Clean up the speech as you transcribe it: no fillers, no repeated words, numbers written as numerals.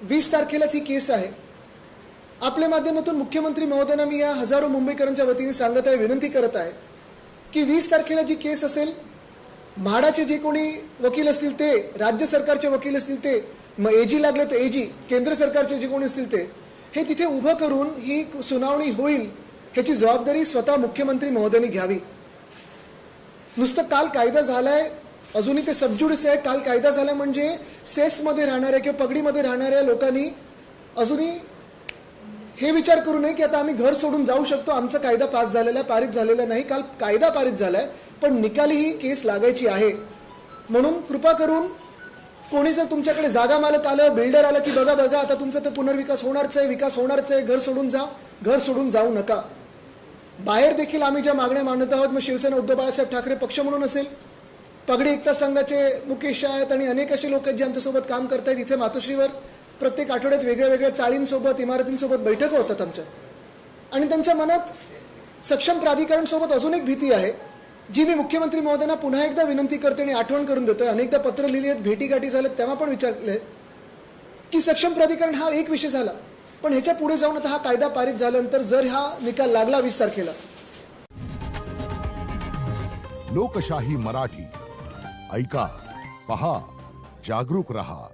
20 तारखेलाच ही केस आहे. आपल्या माध्यमातून मुख्यमंत्री महोदयांना मी या हजारो मुंबईकरांच्या वतीने सांगत आहे, विनंती करत आहे की 20 तारखेला जी केस असेल, म्हाडाचे जे कोणी वकील असतील ते, राज्य सरकारचे वकील असतील ते, मग एजी लागले तर एजी, केंद्र सरकारचे जे कोणी असतील ते, हे तिथे उभं करून ही सुनावणी होईल ह्याची जबाबदारी स्वतः मुख्यमंत्री महोदयांनी घ्यावी. नुसतं काल कायदा झालाय, अजूनही ते सबज्युडिस आहे. काल कायदा झाला म्हणजे सेसमध्ये राहणाऱ्या किंवा पगडीमध्ये राहणाऱ्या लोकांनी अजूनही हे विचार करू नये की आता आम्ही घर सोडून जाऊ शकतो, आमचा कायदा पास झालेला, पारित झालेला नाही. काल कायदा पारित झालाय, पण निकाली ही केस लागायची आहे. म्हणून कृपा करून कोणी जर तुमच्याकडे जागा मालक आलं, बिल्डर आलं की बघा आता तुमचा तर पुनर्विकास होणारच आहे, विकास होणारच आहे, घर सोडून जा, घर सोडून जाऊ नका. बाहेर देखील आम्ही ज्या मागण्या मांडत आहोत, मग शिवसेना उद्धव बाळासाहेब ठाकरे पक्ष म्हणून असेल, पगडी एकता संघाचे मुकेश आहेत आणि अनेक असे लोक आहेत जे आमच्यासोबत काम करतायत. इथे मातोश्रीवर प्रत्येक आठवड्यात वेगळ्या वेगळ्या चाळींसोबत, इमारतींसोबत बैठका होतात आमच्या. आणि त्यांच्या मनात सक्षम प्राधिकरणसोबत अजून एक भीती आहे, जी मी मुख्यमंत्री महोदयांना पुन्हा एकदा विनंती करते आणि आठवण करून देतोय. अनेकदा पत्र लिहिली आहेत, भेटीगाठी झाल्यात, तेव्हा पण विचारले की सक्षम प्राधिकरण हा एक विषय झाला, पण ह्याच्या पुढे जाऊन आता हा कायदा पारित झाल्यानंतर जर हा निकाल लागला 20 तारखेला. लोकशाही मराठी ऐका, पहा, जागरूक रहा.